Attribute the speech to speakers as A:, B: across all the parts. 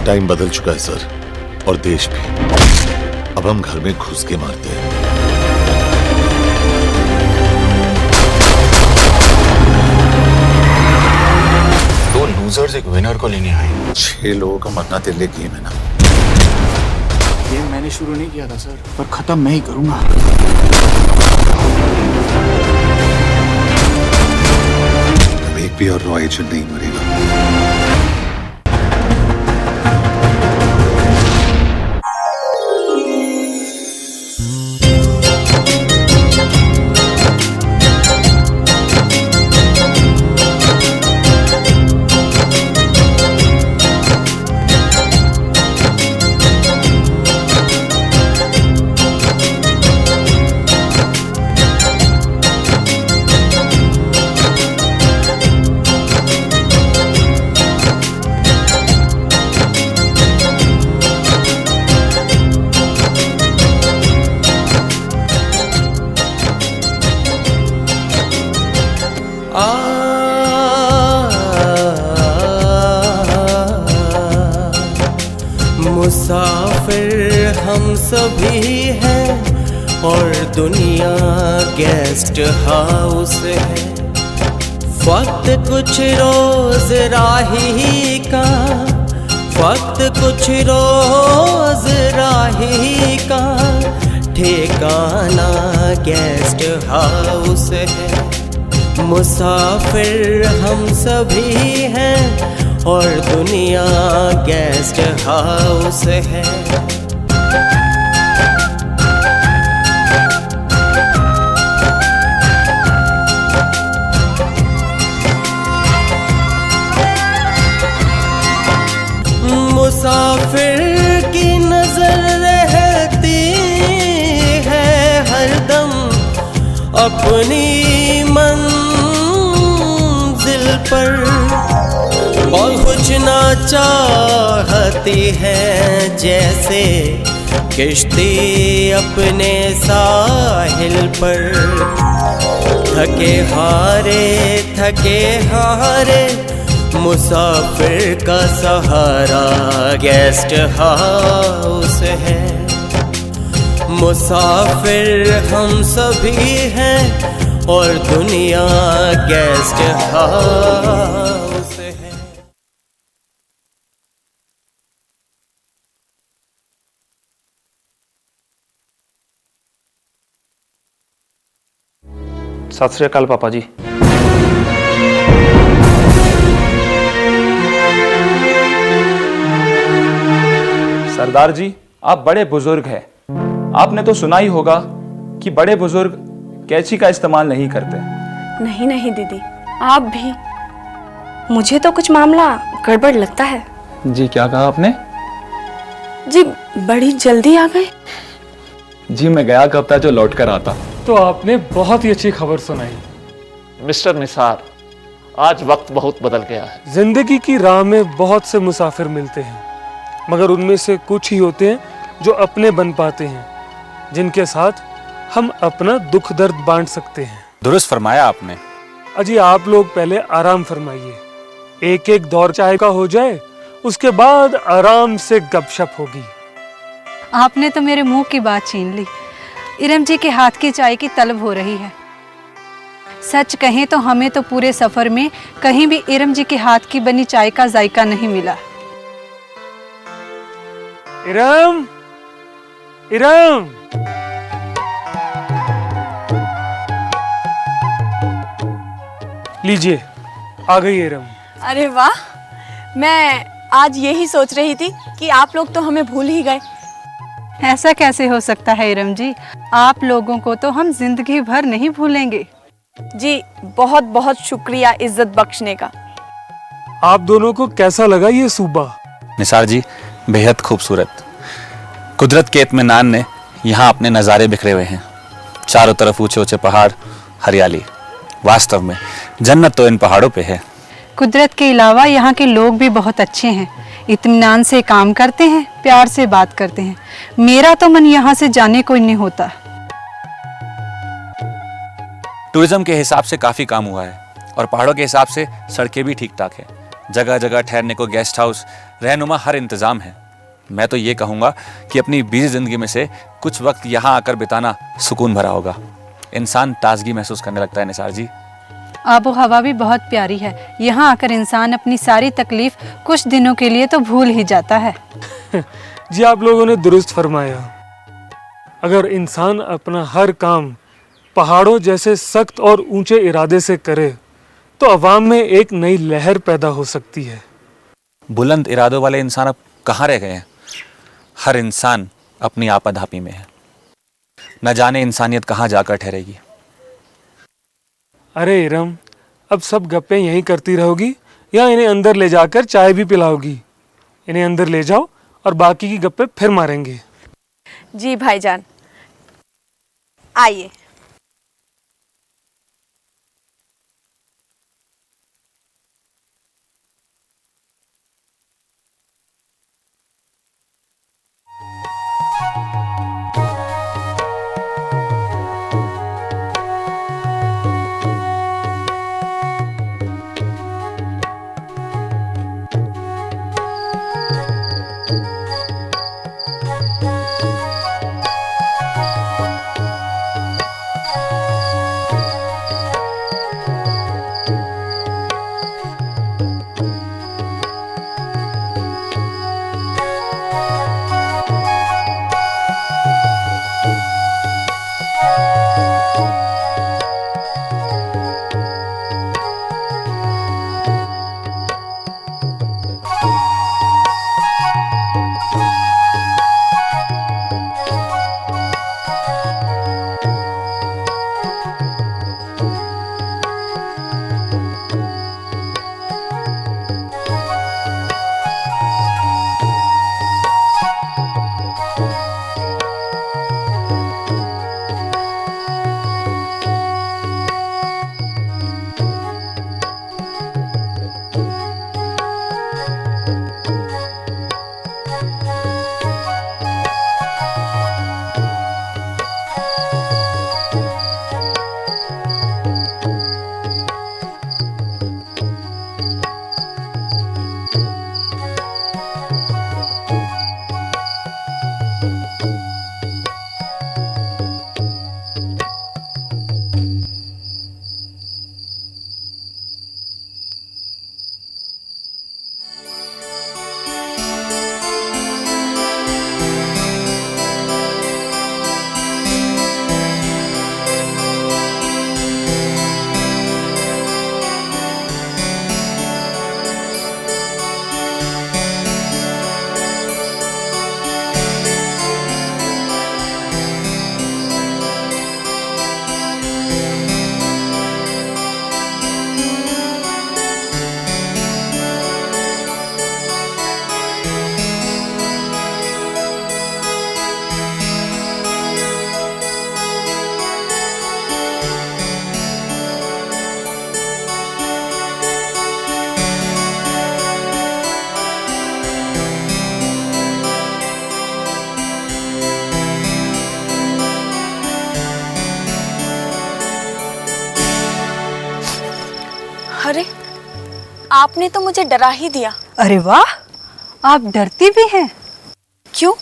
A: Time बदल चुका है सर, और देश भी। अब हम घर में घुस के मारते हैं।
B: दो लूजर्स एक विनर को लेने आए।
A: 6 लोगों का मरना तेरे लिए गेम है ना?
C: गेम मैंने शुरू नहीं किया था सर, पर खत्म मैं ही करूंगा।
A: अब एक भी और रॉ एजेंट नहीं मरेगा।
D: मुसाफिर हम सभी हैं और दुनिया गेस्ट हाउस है। वक्त कुछ रोज राही का, वक्त कुछ रोज राही का, ठिकाना गेस्ट हाउस है। मुसाफिर हम सभी हैं और दुनिया गेस्ट हाउस है। मुसाफिर की नजर रहती है हरदम अपनी मंजिल पर, पहुँचना चाहती है जैसे किश्ती अपने साहिल पर। थके हारे मुसाफिर का सहारा गेस्ट हाउस है। मुसाफिर हम सभी हैं और दुनिया गेस्ट हाउस है।
E: सत श्री अकाल पापा जी। सरदार जी, आप बड़े बुजुर्ग हैं। आपने तो सुना ही होगा कि बड़े बुजुर्ग कैंची का इस्तेमाल नहीं करते।
F: नहीं नहीं दीदी, आप भी। मुझे तो कुछ मामला गड़बड़ लगता है।
E: जी क्या कहा आपने?
F: जी बड़ी जल्दी आ गए।
E: जी मैं गया कब था जो लौट कर आता।
G: तो आपने बहुत ही अच्छी खबर सुनाई।
H: मिस्टर निसार, आज वक्त बहुत बदल गया है।
G: जिंदगी की राह में बहुत से मुसाफिर मिलते हैं, मगर उनमें से कुछ ही होते हैं जो अपने बन पाते हैं, जिनके साथ हम अपना दुख दर्द बांट सकते हैं।
B: दुरुस्त फरमाया आपने।
G: अजी आप लोग पहले आराम फरमाइए, एक एक दौर चाय का हो जाए, उसके बाद आराम से गपशप होगी।
I: आपने तो मेरे मुंह की बात छीन ली। इरम जी के हाथ की चाय की तलब हो रही है। सच कहें तो हमें तो पूरे सफर में कहीं भी इरम जी के हाथ की बनी चाय का जायका नहीं मिला।
G: इरम, इरम। लीजिए, आ गई इरम।
F: अरे वाह, मैं आज यही सोच रही थी कि आप लोग तो हमें भूल ही गए।
I: ऐसा कैसे हो सकता है इरम जी? आप लोगों को तो हम जिंदगी भर नहीं भूलेंगे।
F: जी बहुत बहुत शुक्रिया इज्जत बख्शने का।
G: आप दोनों को कैसा लगा ये सूबा?
B: निसार जी, बेहद खूबसूरत। कुदरत के इत्मीनान ने यहाँ अपने नज़ारे बिखरे हुए हैं। चारों तरफ ऊंचे ऊंचे पहाड़, हरियाली। वास्तव में जन्नत तो इन पहाड़ों पे है।
I: कुदरत के अलावा यहाँ के लोग भी बहुत अच्छे हैं, इत्मीनान से काम करते हैं, प्यार से बात करते हैं। मेरा तो मन यहाँ से जाने को नहीं होता।
B: टूरिज्म के हिसाब से काफी काम हुआ है और पहाड़ों के हिसाब से सड़कें भी ठीक ठाक है। जगह जगह ठहरने को गेस्ट हाउस, रहनुमा हर इंतज़ाम है। मैं तो ये कहूँगा कि अपनी बिजी ज़िंदगी में से कुछ वक्त यहाँ आकर बिताना सुकून भरा होगा। इंसान ताजगी महसूस करने लगता है निसार जी।
I: आबो हवा भी बहुत प्यारी है। यहाँ आकर इंसान अपनी सारी तकलीफ कुछ दिनों के लिए तो भूल ही जाता है।
G: जी आप लोगों ने दुरुस्त फरमाया। अगर इंसान अपना हर काम पहाड़ों जैसे सख्त और ऊंचे इरादे से करे तो अवाम में एक नई लहर पैदा हो सकती है।
B: बुलंद इरादों वाले इंसान अब कहाँ रह गए हैं? हर इंसान अपनी आपाधापी में है। न जाने इंसानियत कहाँ जाकर ठहरेगी।
G: अरे इरम, अब सब गप्पे यहीं करती रहोगी या इन्हें अंदर ले जाकर चाय भी पिलाओगी? इन्हें अंदर ले जाओ और बाकी की गप्पे फिर मारेंगे।
F: जी भाईजान, आइए। अरे, आपने तो मुझे डरा ही दिया।
I: अरे वाह, आप डरती भी हैं?
F: क्यों?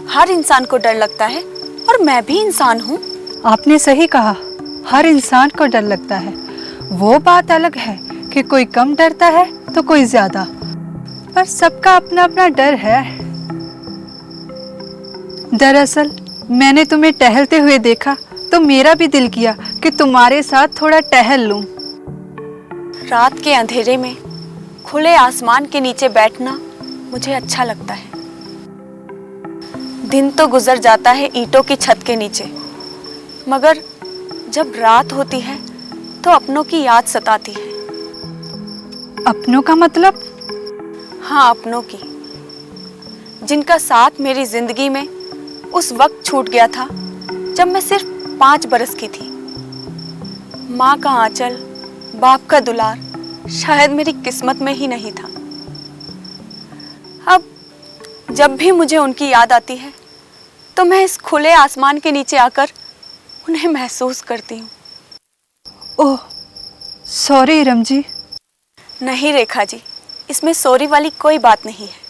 F: हर इंसान को डर लगता है और मैं भी इंसान हूँ।
I: आपने सही कहा, हर इंसान को डर लगता है। वो बात अलग है कि कोई कम डरता है तो कोई ज्यादा, पर सबका अपना अपना डर है। दरअसल मैंने तुम्हें टहलते हुए देखा तो मेरा भी दिल किया कि तुम्हारे साथ थोड़ा टहल लूं।
F: रात के अंधेरे में खुले आसमान के नीचे बैठना मुझे अच्छा लगता है। दिन तो गुजर जाता है ईंटों की छत के नीचे, मगर जब रात होती है तो अपनों की याद सताती है।
I: अपनों का मतलब?
F: हाँ, अपनों की, जिनका साथ मेरी जिंदगी में उस वक्त छूट गया था जब मैं सिर्फ 5 बरस की थी। माँ का आंचल, बाप का दुलार शायद मेरी किस्मत में ही नहीं था। अब जब भी मुझे उनकी याद आती है तो मैं इस खुले आसमान के नीचे आकर उन्हें महसूस करती हूँ।
I: ओह, सॉरी इरम जी।
F: नहीं रेखा जी, इसमें सॉरी वाली कोई बात नहीं है,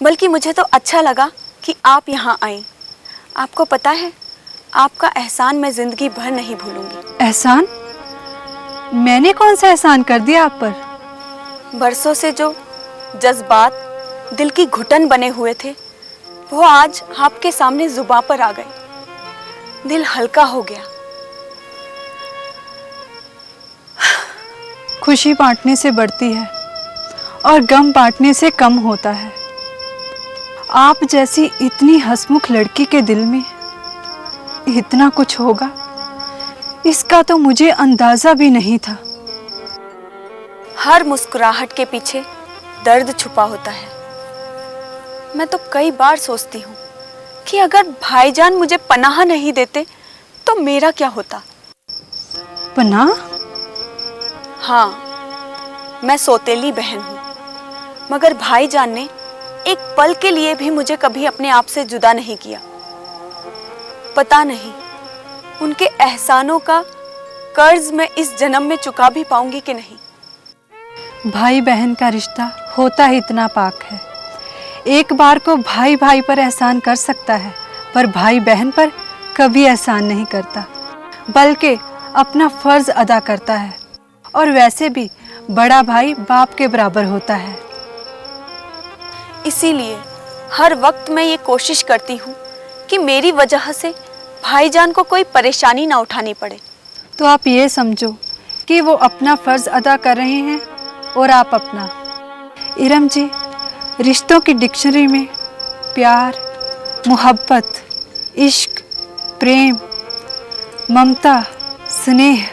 F: बल्कि मुझे तो अच्छा लगा कि आप यहाँ आई। आपको पता है, आपका एहसान मैं जिंदगी भर नहीं भूलूंगी।
I: एहसान? मैंने कौन सा एहसान कर दिया आप पर?
F: बरसों से जो जज्बात दिल की घुटन बने हुए थे, वो आज आपके सामने जुबां पर आ गए। दिल हल्का हो गया।
I: खुशी बांटने से बढ़ती है और गम बांटने से कम होता है। आप जैसी इतनी हंसमुख लड़की के दिल में इतना कुछ होगा, इसका तो मुझे अंदाजा भी नहीं था।
F: हर मुस्कुराहट के पीछे दर्द छुपा होता है। मैं तो कई बार सोचती हूँ कि अगर भाईजान मुझे पनाह नहीं देते तो मेरा क्या होता।
I: पनाह?
F: हाँ, मैं सौतेली बहन हूँ, मगर भाईजान ने एक पल के लिए भी मुझे कभी अपने आप से जुदा नहीं किया। पता नहीं उनके एहसानों का कर्ज मैं इस जन्म में चुका भी पाऊंगी कि नहीं।
I: भाई बहन का रिश्ता होता ही इतना पाक है। एक बार को भाई भाई पर एहसान कर सकता है, पर भाई बहन पर कभी एहसान नहीं करता, बल्कि अपना फर्ज अदा करता है। और वैसे भी बड़ा भाई बाप के बराबर होता है।
F: इसीलिए हर वक्त मैं ये कोशिश करती हूँ कि मेरी वजह से भाईजान को कोई परेशानी ना उठानी पड़े।
I: तो आप ये समझो कि वो अपना फर्ज अदा कर रहे हैं और आप अपना। इरम जी, रिश्तों की डिक्शनरी में प्यार, मोहब्बत, इश्क, प्रेम, ममता, स्नेह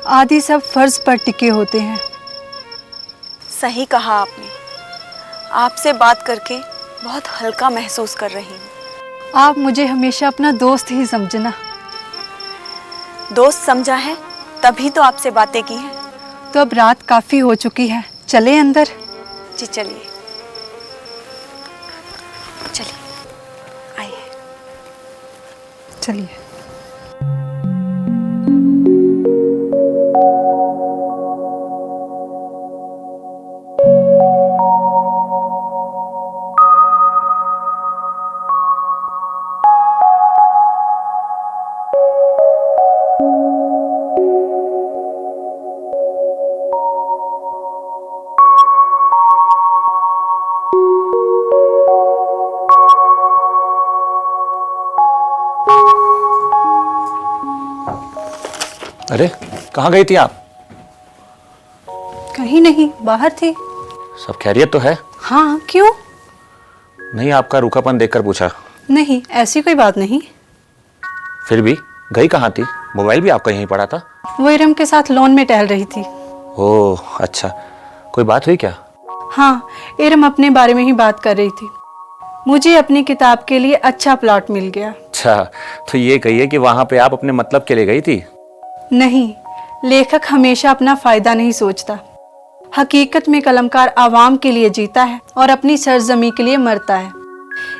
I: आदि सब फर्ज पर टिके होते हैं।
F: सही कहा आपने। आपसे बात करके बहुत हल्का महसूस कर रही हूँ।
I: आप मुझे हमेशा अपना दोस्त ही समझना।
F: दोस्त समझा है तभी तो आपसे बातें की हैं।
I: तो अब रात काफ़ी हो चुकी है, चले अंदर?
F: जी चलिए, चलिए आइए।
I: चलिए।
B: अरे कहाँ गई थी आप?
I: कहीं नहीं, बाहर थी।
B: सब खैरियत तो है?
I: हाँ, क्यों?
B: नहीं, आपका रूखापन देखकर पूछा।
I: नहीं, ऐसी कोई बात नहीं।
B: फिर भी गई कहाँ थी? मोबाइल भी आपका यहीं पड़ा था।
I: वो इरम के साथ लॉन में टहल रही थी।
B: ओह अच्छा, कोई बात हुई क्या?
I: हाँ, इरम अपने बारे में ही बात कर रही थी। मुझे अपनी किताब के लिए अच्छा प्लॉट मिल गया।
B: अच्छा, तो ये कहिए कि वहाँ पे आप अपने मतलब के लिए गई थी?
I: नहीं, लेखक हमेशा अपना फायदा नहीं सोचता। हकीकत में कलमकार आवाम के लिए जीता है और अपनी सरजमी के लिए मरता है।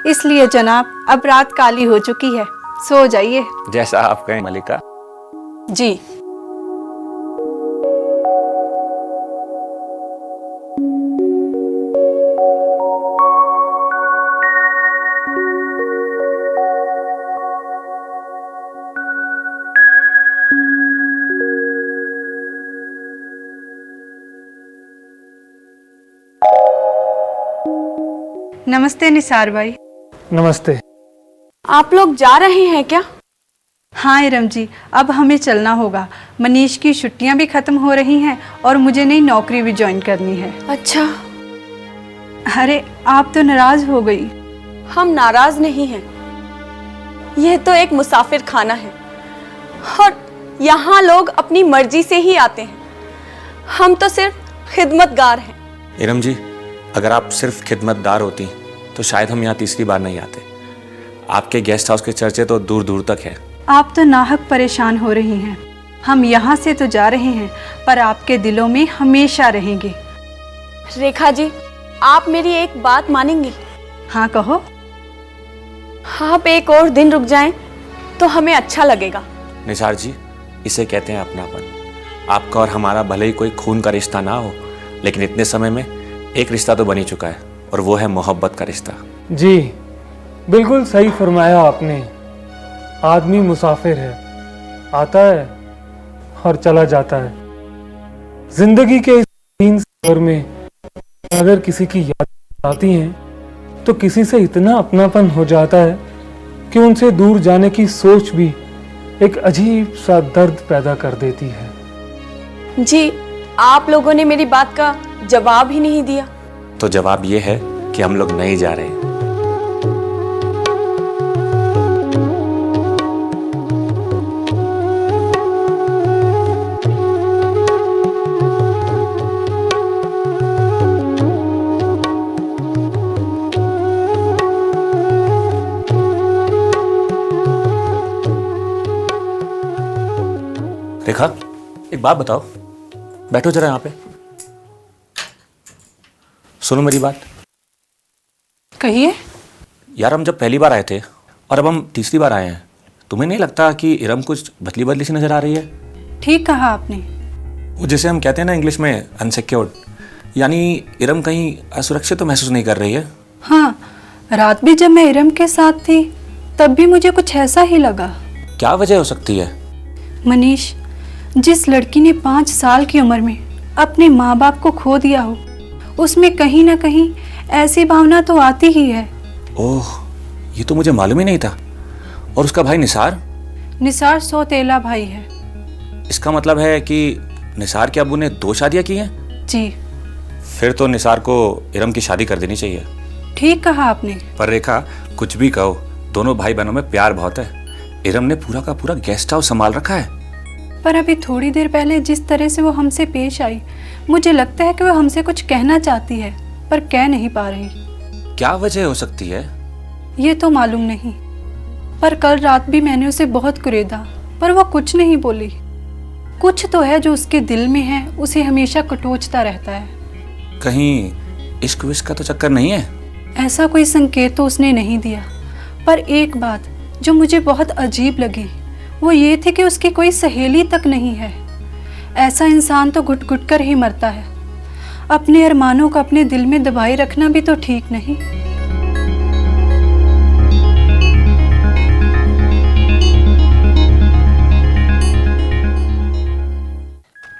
I: इसलिए जनाब, अब रात काली हो चुकी है, सो जाइए।
B: जैसा आप कहें मलिका।
I: जी। नमस्ते निसार भाई।
G: नमस्ते।
F: आप लोग जा रहे हैं क्या?
I: हाँ इरम जी, अब हमें चलना होगा। मनीष की छुट्टियां भी खत्म हो रही हैं और मुझे नई नौकरी भी ज्वाइन करनी है।
F: अच्छा।
I: अरे आप तो नाराज हो गई।
F: हम नाराज नहीं हैं। यह तो एक मुसाफिर खाना है और यहाँ लोग अपनी मर्जी से ही आते हैं। हम तो सिर्फ खिदमतगार हैं।
B: इरम जी, अगर आप सिर्फ खिदमतदार होती तो शायद हम यहाँ तीसरी बार नहीं आते। आपके गेस्ट हाउस के चर्चे तो दूर दूर तक है।
I: आप तो नाहक परेशान हो रही हैं। हम यहाँ से तो जा रहे हैं, पर आपके दिलों में हमेशा रहेंगे।
F: रेखा जी, आप मेरी एक बात मानेंगी?
I: हाँ कहो।
F: आप एक और दिन रुक जाएं तो हमें अच्छा लगेगा।
B: निसार जी, इसे कहते हैं अपनापन। आपका और हमारा भले ही कोई खून का रिश्ता ना हो, लेकिन इतने समय में एक रिश्ता तो बन ही चुका है, और वो है मोहब्बत का रिश्ता।
G: जी बिल्कुल सही फरमाया आपने। आदमी मुसाफिर है, आता है और चला जाता है। जिंदगी के इस तीन सफर में अगर किसी की याद आती हैं तो किसी से इतना अपनापन हो जाता है कि उनसे दूर जाने की सोच भी एक अजीब सा दर्द पैदा कर देती है।
F: जी, आप लोगों ने मेरी बात का जवाब ही नहीं दिया।
B: तो जवाब ये है कि हम लोग नहीं जा रहे हैं। रेखा, एक बात बताओ, बैठो जरा यहाँ पे, सुनो मेरी बात।
I: कहिए।
B: यार, हम जब पहली बार आए थे और अब हम तीसरी बार आए हैं, तुम्हें नहीं लगता कि इरम कुछ बदली बदली सी नजर आ रही है?
I: ठीक कहा आपने।
B: वो जैसे हम कहते हैं ना इंग्लिश में अनसिक्योर्ड, यानी इरम कहीं असुरक्षित तो महसूस नहीं कर रही है।
I: हाँ, रात भी जब मैं इरम के साथ थी तब भी मुझे कुछ ऐसा ही लगा।
B: क्या वजह हो सकती है?
I: मनीष, जिस लड़की ने 5 साल की उम्र में अपने माँ बाप को खो दिया हो, उसमें कहीं ना कहीं ऐसी भावना तो आती ही है।
B: ओह, ये तो मुझे मालूम ही नहीं था। और उसका भाई निसार?
I: निसार सौतेला भाई है।
B: इसका मतलब है कि निसार के अब्बू ने 2 शादियां की हैं?
I: जी।
B: फिर तो निसार को इरम की शादी कर देनी चाहिए।
I: ठीक कहा आपने।
B: पर रेखा, कुछ भी कहो, दोनों भाई बहनों में प्यार बहुत है। इरम ने पूरा का पूरा गेस्ट हाउस संभाल रखा है।
I: पर अभी थोड़ी देर पहले जिस तरह से वो हमसे पेश आई, मुझे लगता है कि वो हमसे कुछ कहना चाहती है पर कह नहीं पा रही।
B: क्या वजह हो सकती है?
I: ये तो मालूम नहीं, पर कल रात भी मैंने उसे बहुत कुरेदा पर वो कुछ नहीं बोली। कुछ तो है जो उसके दिल में है, उसे हमेशा कटोचता रहता है।
B: कहीं इश्क विश्क का तो चक्कर नहीं है?
I: ऐसा कोई संकेत तो उसने नहीं दिया, पर एक बात जो मुझे बहुत अजीब लगी वो ये थी कि उसकी कोई सहेली तक नहीं है। ऐसा इंसान तो घुट घुट कर ही मरता है। अपने अरमानों को अपने दिल में दबाए रखना भी तो ठीक नहीं।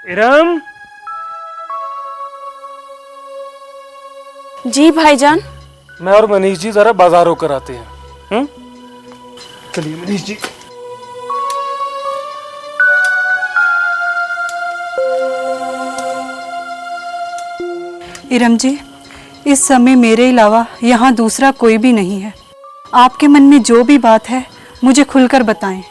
G: इरम।
F: जी भाईजान।
G: मैं और मनीष जी जरा बाजार होकर आते हैं। चलिए मनीष जी।
I: इरम जी, इस समय मेरे अलावा यहाँ दूसरा कोई भी नहीं है। आपके मन में जो भी बात है मुझे खुलकर बताएं।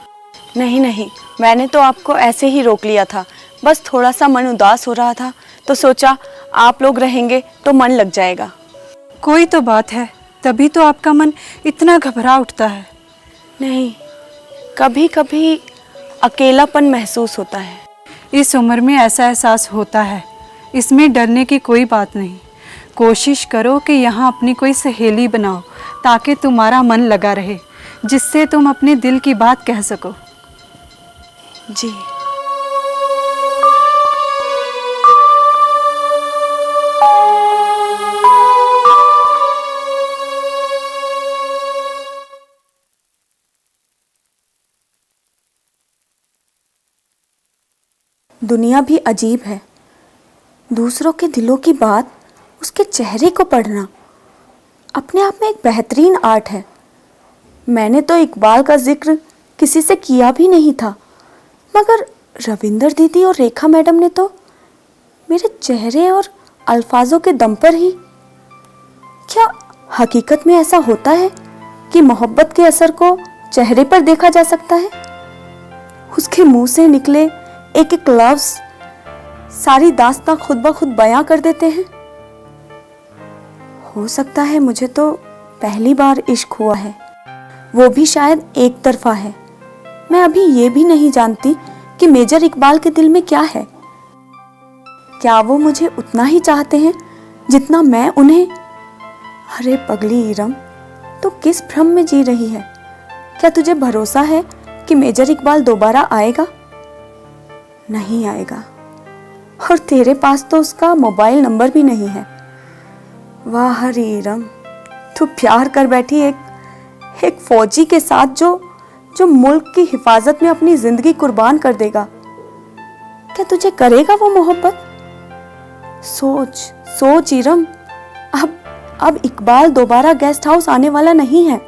F: नहीं नहीं, मैंने तो आपको ऐसे ही रोक लिया था। बस थोड़ा सा मन उदास हो रहा था तो सोचा आप लोग रहेंगे तो मन लग जाएगा।
I: कोई तो बात है, तभी तो आपका मन इतना घबरा उठता है।
F: नहीं, कभी कभी अकेलापन महसूस होता है।
I: इस उम्र में ऐसा एहसास होता है, इसमें डरने की कोई बात नहीं। कोशिश करो कि यहाँ अपनी कोई सहेली बनाओ ताकि तुम्हारा मन लगा रहे, जिससे तुम अपने दिल की बात कह सको।
F: जी। दुनिया भी अजीब है। दूसरों के दिलों की बात उसके चेहरे को पढ़ना अपने आप में एक बेहतरीन आर्ट है। मैंने तो इकबाल का जिक्र किसी से किया भी नहीं था, मगर रविंदर दीदी और रेखा मैडम ने तो मेरे चेहरे और अल्फाजों के दम पर ही। क्या हकीकत में ऐसा होता है कि मोहब्बत के असर को चेहरे पर देखा जा सकता है? उसके मुंह से निकले एक एक लफ्ज सारी दास्तां खुद ब खुद बयां कर देते हैं। हो सकता है मुझे तो पहली बार इश्क हुआ है, वो भी शायद एक तरफा है। मैं अभी ये भी नहीं जानती कि मेजर इकबाल के दिल में क्या है। क्या वो मुझे उतना ही चाहते हैं जितना मैं उन्हें? अरे पगली इरम, तू किस भ्रम में जी रही है? क्या तुझे भरोसा है कि मेजर इकबाल दोबारा आएगा? नहीं आएगा। और तेरे पास तो उसका मोबाइल नंबर भी नहीं है। वाह हरी इरम, तू प्यार कर बैठी एक फौजी के साथ जो मुल्क की हिफाजत में अपनी जिंदगी कुर्बान कर देगा। क्या तुझे करेगा वो मोहब्बत? सोच सोच इरम, अब इकबाल दोबारा गेस्ट हाउस आने वाला नहीं है।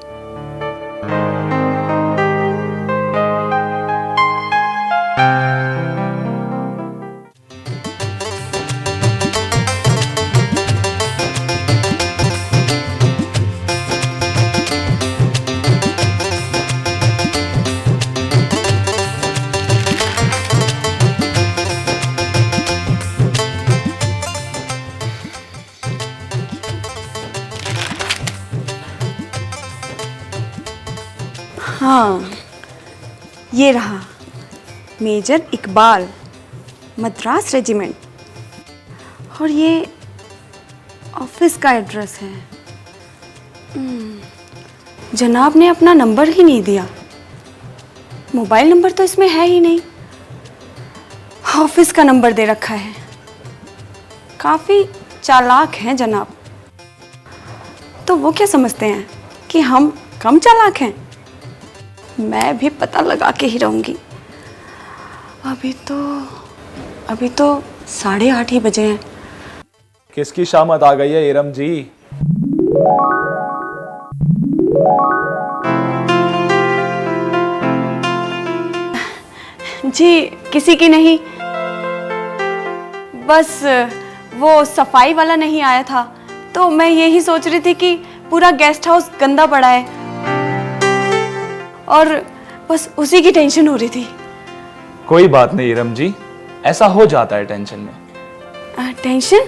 F: हाँ, ये रहा मेजर इकबाल, मद्रास रेजिमेंट। और ये ऑफिस का एड्रेस है। जनाब ने अपना नंबर ही नहीं दिया। मोबाइल नंबर तो इसमें है ही नहीं, ऑफिस का नंबर दे रखा है। काफ़ी चालाक हैं जनाब। तो वो क्या समझते हैं कि हम कम चालाक हैं? मैं भी पता लगा के ही रहूंगी। अभी तो 8:30 ही बजे हैं।
E: किसकी शामत आ गई है इरम जी?
F: जी किसी की नहीं, बस वो सफाई वाला नहीं आया था, तो मैं यही सोच रही थी कि पूरा गेस्ट हाउस गंदा पड़ा है और बस उसी की टेंशन हो रही थी।
E: कोई बात नहीं इरम जी, ऐसा हो जाता है टेंशन में।
F: टेंशन?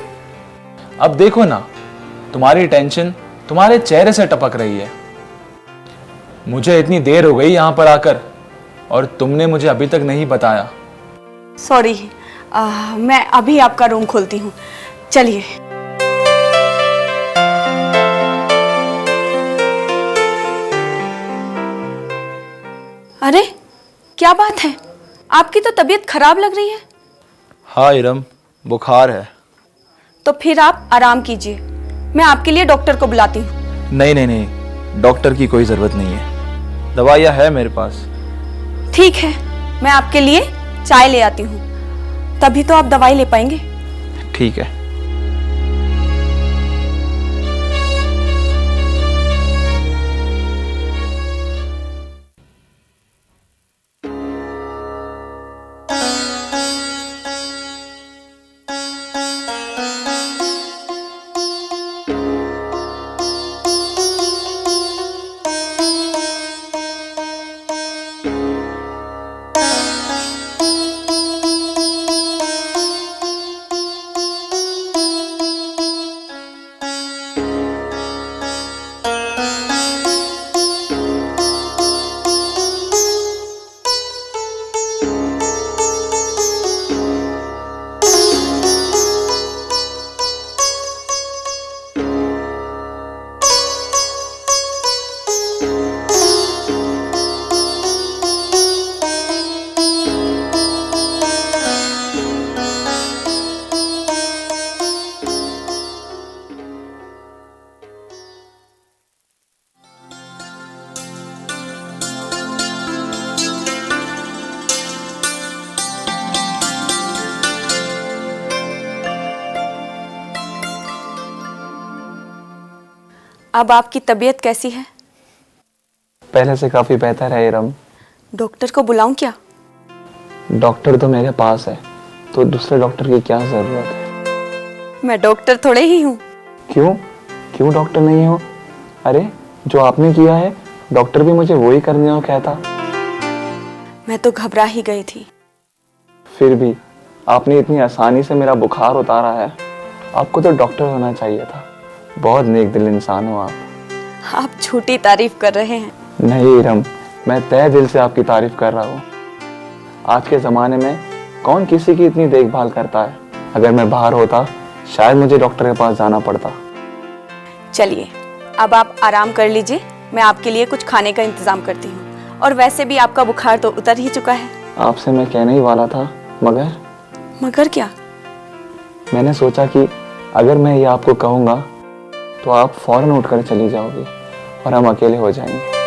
E: अब देखो ना, तुम्हारी टेंशन तुम्हारे चेहरे से टपक रही है। मुझे इतनी देर हो गई यहाँ पर आकर और तुमने मुझे अभी तक नहीं बताया।
F: सॉरी, मैं अभी आपका रूम खोलती हूँ, चलिए। अरे क्या बात है, आपकी तो तबीयत खराब लग रही है।
E: हाँ इरम, बुखार है।
F: तो फिर आप आराम कीजिए, मैं आपके लिए डॉक्टर को बुलाती हूँ।
E: नहीं, डॉक्टर की कोई जरूरत नहीं है, दवाइयाँ है मेरे पास।
F: ठीक है, मैं आपके लिए चाय ले आती हूँ, तभी तो आप दवाई ले पाएंगे।
E: ठीक है।
F: अब आपकी तबीयत कैसी है?
E: पहले से काफी बेहतर है इरम।
F: डॉक्टर को बुलाऊं क्या?
E: डॉक्टर तो मेरे पास है, तो दूसरे डॉक्टर की क्या जरूरत है?
F: मैं डॉक्टर थोड़े ही हूँ।
E: क्यों डॉक्टर नहीं हो? अरे जो आपने किया है, डॉक्टर भी मुझे वही करने को कहता।
F: मैं तो घबरा ही गई थी।
E: फिर भी आपने इतनी आसानी से मेरा बुखार उतारा है। आपको तो डॉक्टर होना चाहिए था। बहुत नेक दिल इंसान हो आप।
F: आप झूठी तारीफ कर रहे हैं।
E: नहीं इरम, मैं तहे दिल से आपकी तारीफ कर रहा हूँ। आज के ज़माने में कौन किसी की इतनी देखभाल करता है? अगर मैं बाहर होता शायद मुझे डॉक्टर के पास जाना पड़ता।
F: चलिए अब आप आराम कर लीजिए, मैं आपके लिए कुछ खाने का इंतजाम करती हूँ। और वैसे भी आपका बुखार तो उतर ही चुका है।
E: आपसे मैं कहने ही वाला था, मगर
F: क्या?
E: मैंने सोचा कि अगर मैं ये आपको कहूँगा तो आप फौरन उठकर चली जाओगी और हम अकेले हो जाएंगे।